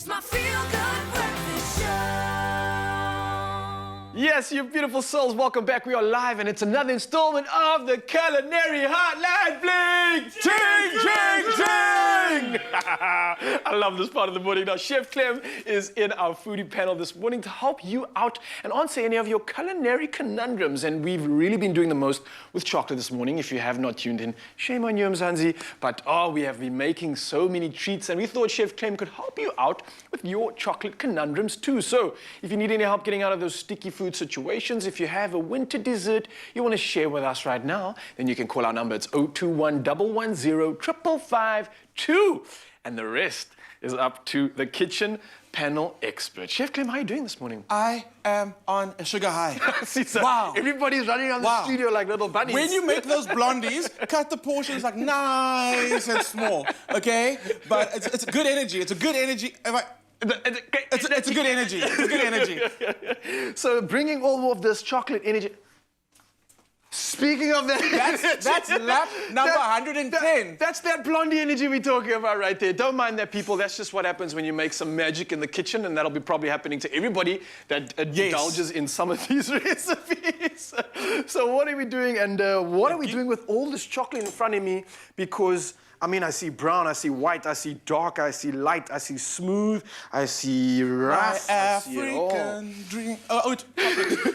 It's my feel-good breakfast show. Yes, you beautiful souls, welcome back. We are live and it's another installment of the Culinary Hotline. Bling! Ting, ting, ting! I love this part of the morning. Now, Chef Clem is in our foodie panel this morning to help you out and answer any of your culinary conundrums. And we've really been doing the most with chocolate this morning. If you have not tuned in, shame on you, Mzansi. But we have been making so many treats and we thought Chef Clem could help you out with your chocolate conundrums too. So if you need any help getting out of those sticky food situations, if you have a winter dessert you want to share with us right now, then you can call our number. It's 021 110 552. And the rest is up to the kitchen panel expert. Chef Clem, how are you doing this morning? I am on a sugar high. See, so wow. Everybody's running around the studio like little bunnies. When you make those blondies, cut the portions like nice and small, okay? But it's a good energy. It's a good energy. It's a good energy. It's a good energy. So bringing all of this chocolate energy. Speaking of that, that's lap number 110. That's that blondie energy we're talking about right there. Don't mind that, people. That's just what happens when you make some magic in the kitchen, and that'll be probably happening to everybody that indulges in some of these recipes. So what are we doing, and what are we doing with all this chocolate in front of me? Because I mean, I see brown, I see white, I see dark, I see light, I see smooth, I see rice. My African dream. Oh,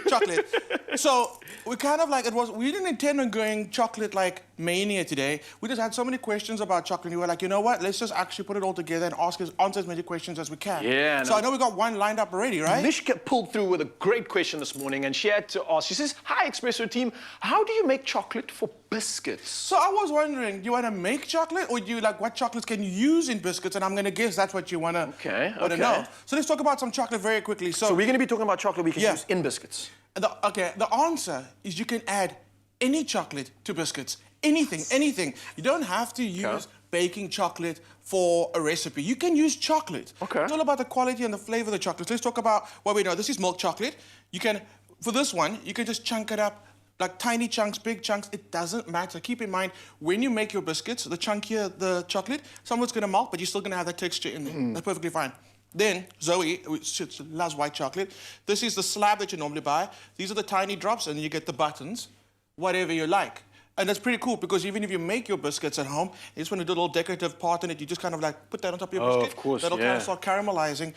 chocolate. So we kind of like, we didn't intend on going chocolate like mania today. We just had so many questions about chocolate. And we were like, you know what? Let's just actually put it all together and answer as many questions as we can. Yeah. So I know we got one lined up already, right? Mishka pulled through with a great question this morning, and she had to ask. She says, "Hi, Expresso team. How do you make chocolate for biscuits?" So I was wondering, do you want to make chocolate, or do you like what chocolates can you use in biscuits? And I'm going to guess that's what you want to know. So let's talk about some chocolate very quickly. So we're going to be talking about chocolate we can use in biscuits. The answer is you can add any chocolate to biscuits. Anything, anything. You don't have to use baking chocolate for a recipe. You can use chocolate. It's all about the quality and the flavor of the chocolate. So let's talk about what we know. This is milk chocolate. You can, for this one, you can just chunk it up like tiny chunks, big chunks, it doesn't matter. Keep in mind, when you make your biscuits, the chunkier the chocolate, some of it's gonna melt, but you're still gonna have that texture in there. That's perfectly fine. Then, Zoe, she loves white chocolate. This is the slab that you normally buy. These are the tiny drops, and you get the buttons, whatever you like. And that's pretty cool, because even if you make your biscuits at home, you just want to do a little decorative part in it, you just kind of like put that on top of your biscuit. Of course, that'll kind of start caramelizing.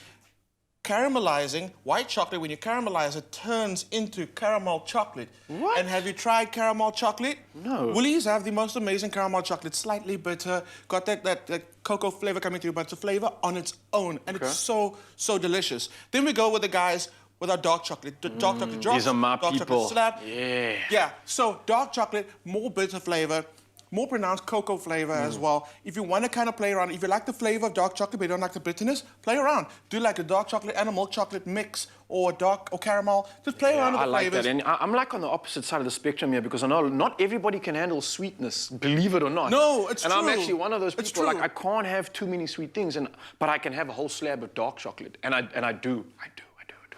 Caramelizing, white chocolate, when you caramelize it, turns into caramel chocolate. What? And have you tried caramel chocolate? No. Woolies have the most amazing caramel chocolate, slightly bitter, got that cocoa flavor coming through, but it's a flavor on its own, and it's so delicious. Then we go with the guys with our dark chocolate. The dark chocolate drops, these are my dark people. chocolate slab. Yeah. Yeah, so dark chocolate, more bitter flavor, more pronounced cocoa flavor as well. If you want to kind of play around, if you like the flavor of dark chocolate but you don't like the bitterness, play around. Do like a dark chocolate and a milk chocolate mix, or dark or caramel. Just play around with the flavors. I like that. And I'm like on the opposite side of the spectrum here, because I know not everybody can handle sweetness, believe it or not. No, it's true. And I'm actually one of those people, like I can't have too many sweet things, but I can have a whole slab of dark chocolate, and I do.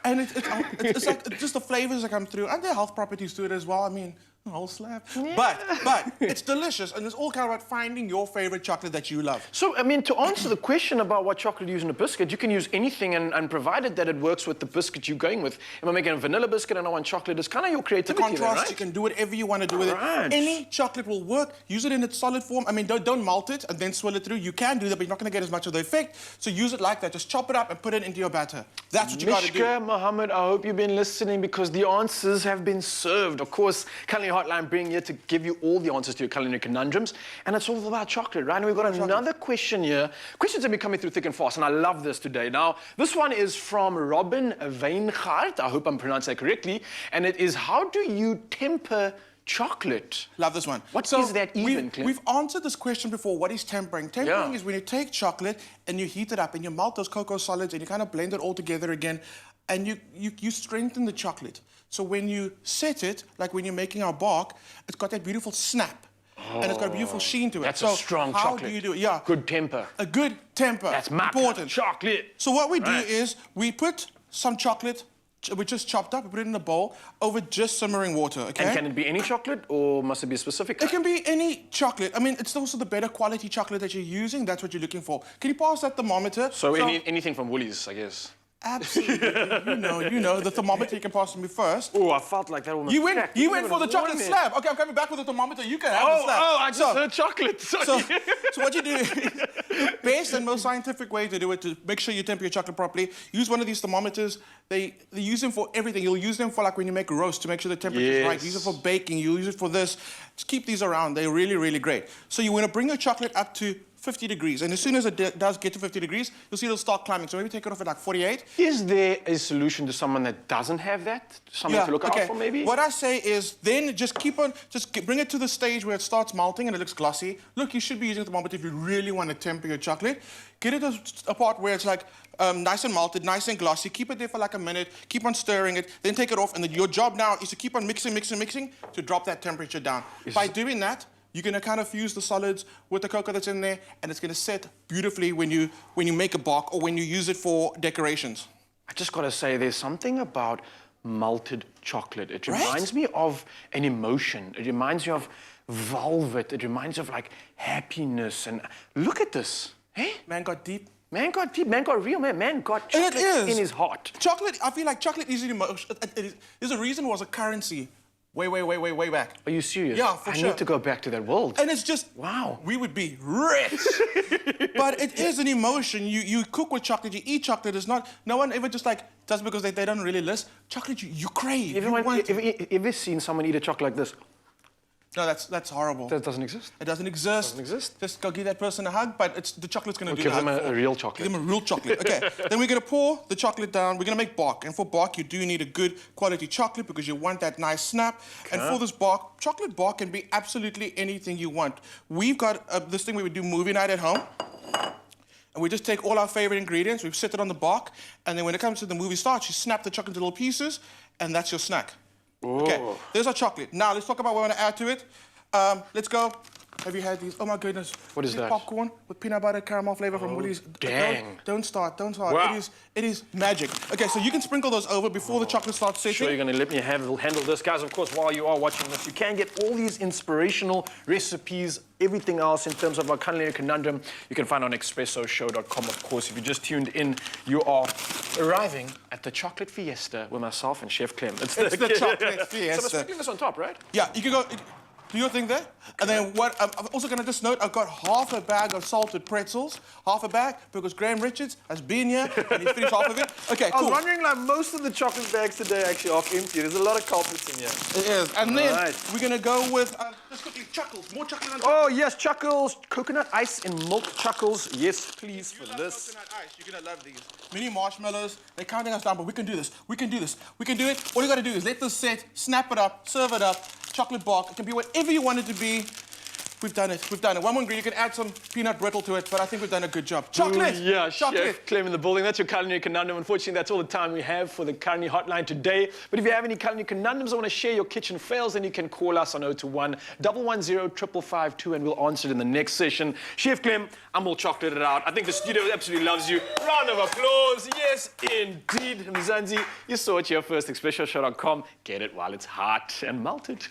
And it's like just the flavors that come through, and the health properties to it as well. I mean, a whole slab. Yeah. But it's delicious, and it's all kind of about finding your favorite chocolate that you love. So, I mean, to answer the question about what chocolate you use in a biscuit, you can use anything, and provided that it works with the biscuit you're going with. If I'm making a vanilla biscuit and I want chocolate, it's kind of your creativity. The contrast, right? You can do whatever you want to do with it. Any chocolate will work. Use it in its solid form. I mean, don't melt it and then swirl it through. You can do that, but you're not going to get as much of the effect. So use it like that. Just chop it up and put it into your batter. That's what you got to do. Mishka, Mohammed, I hope you've been listening, because the answers have been served. Of course, Culinary Hotline bring here to give you all the answers to your culinary conundrums, and it's all about chocolate, right? And we've got another question here. Questions have been coming through thick and fast, and I love this today. Now, this one is from Robin Weingaard. I hope I'm pronouncing that correctly. And it is, how do you temper chocolate? Love this one. What is that even, Clem? We've answered this question before. What is tempering? Tempering is when you take chocolate and you heat it up and you melt those cocoa solids and you kind of blend it all together again, and you strengthen the chocolate. So when you set it, like when you're making our bark, it's got that beautiful snap. And it's got a beautiful sheen to it. That's a strong chocolate. How do you do it? Yeah. Good temper. A good temper. That's my important chocolate. So what we do is we put some chocolate we just chopped up, we put it in a bowl over just simmering water, okay? And can it be any chocolate or must it be a specific It kind? can be any chocolate. I mean, it's also the better quality chocolate that you're using. That's what you're looking for. Can you pass that thermometer? So anything from Woolies, I guess. Absolutely. you know, the thermometer you can pass to me first. Oh, I felt like that almost You went cracked. for Even the warm chocolate it. slab. Okay, I'm coming back with the thermometer. You can have the slab. I just heard chocolate. Sorry. So what you do is, the best and most scientific way to do it, to make sure you temper your chocolate properly, use one of these thermometers. They use them for everything. You'll use them for like when you make roast to make sure the temperature is right. Use it for baking. You use it for this. Just keep these around. They're really, really great. So you want to bring your chocolate up to 50 degrees. And as soon as it does get to 50 degrees, you'll see it'll start climbing. So maybe take it off at like 48. Is there a solution to someone that doesn't have that? Something to look out for, maybe? What I say is then just bring it to the stage where it starts melting and it looks glossy. Look, you should be using a thermometer if you really want to temper your chocolate. Get it a part where it's like nice and melted, nice and glossy. Keep it there for like a minute. Keep on stirring it. Then take it off. And then your job now is to keep on mixing to drop that temperature down. By doing that, you're going to kind of fuse the solids with the cocoa that's in there, and it's going to set beautifully when you make a bark or when you use it for decorations. I just got to say, there's something about malted chocolate. It reminds me of an emotion. It reminds me of velvet. It reminds me of like happiness. And look at this. Hey? Man got deep. Man got deep. Man got real. Man got chocolate in his heart. Chocolate, I feel like chocolate is an emotion. There's a reason it was a currency way back. Are you serious? Yeah, for sure. I need to go back to that world. And it's just, wow. We would be rich. But it is an emotion. You cook with chocolate, you eat chocolate. It's not, no one ever just like does because they don't really list. Chocolate, you crave. Ever seen someone eat a chocolate like this? No, that's horrible. That doesn't exist? It doesn't exist. Doesn't exist? Just go give that person a hug, but the chocolate's going to do give that. them a real chocolate. Give them a real chocolate. Okay. Then we're going to pour the chocolate down. We're going to make bark. And for bark, you do need a good quality chocolate because you want that nice snap. Okay. And for this bark, chocolate bark can be absolutely anything you want. We've got this thing where we do movie night at home. And we just take all our favorite ingredients, we set it on the bark, and then when it comes to the movie starts, you snap the chocolate into little pieces, and that's your snack. Ooh. Okay, there's our chocolate. Now, let's talk about what we want to add to it. Let's go. Have you had these? Oh my goodness. What is that? Popcorn with peanut butter caramel flavor from Woolies. Dang. Don't start. Wow. It is magic. Okay, so you can sprinkle those over before the chocolate starts setting. Sure, you're going to let me handle this. Guys, of course, while you are watching this, you can get all these inspirational recipes, everything else in terms of our culinary conundrum. You can find on expressoshow.com, of course. If you just tuned in, you are arriving at the chocolate fiesta with myself and Chef Clem. It's the chocolate fiesta. So I'm sprinkling this on top, right? Yeah, you can go... Do your thing there. And then what I'm also going to just note, I've got half a bag of salted pretzels. Half a bag, because Graham Richards has been here and he's finished half of it. Okay, cool. I was wondering, like, most of the chocolate bags today are actually half empty. There's a lot of culprits in here. It is. And then we're going to go with, just quickly, chuckles. More chocolate on top. Oh, yes, chuckles. Coconut ice and milk chuckles. Yes, please, for this. Coconut ice. You're going to love these. Mini marshmallows. They're counting us down, but we can do this. We can do this. We can do it. All you got to do is let this set, snap it up, serve it up. Chocolate bark. It can be whatever you want it to be. We've done it. We've done it. One more ingredient. You can add some peanut brittle to it, but I think we've done a good job. Chocolate! Ooh, yeah, chocolate. Chef Clem in the building. That's your culinary conundrum. Unfortunately, that's all the time we have for the culinary hotline today. But if you have any culinary conundrums or want to share your kitchen fails, then you can call us on 021 110 5552 and we'll answer it in the next session. Chef Clem, I'm all chocolated out. I think the studio absolutely loves you. Round of applause. Yes, indeed. Mzansi, you saw it here first. Expressoshow.com. Get it while it's hot and melted.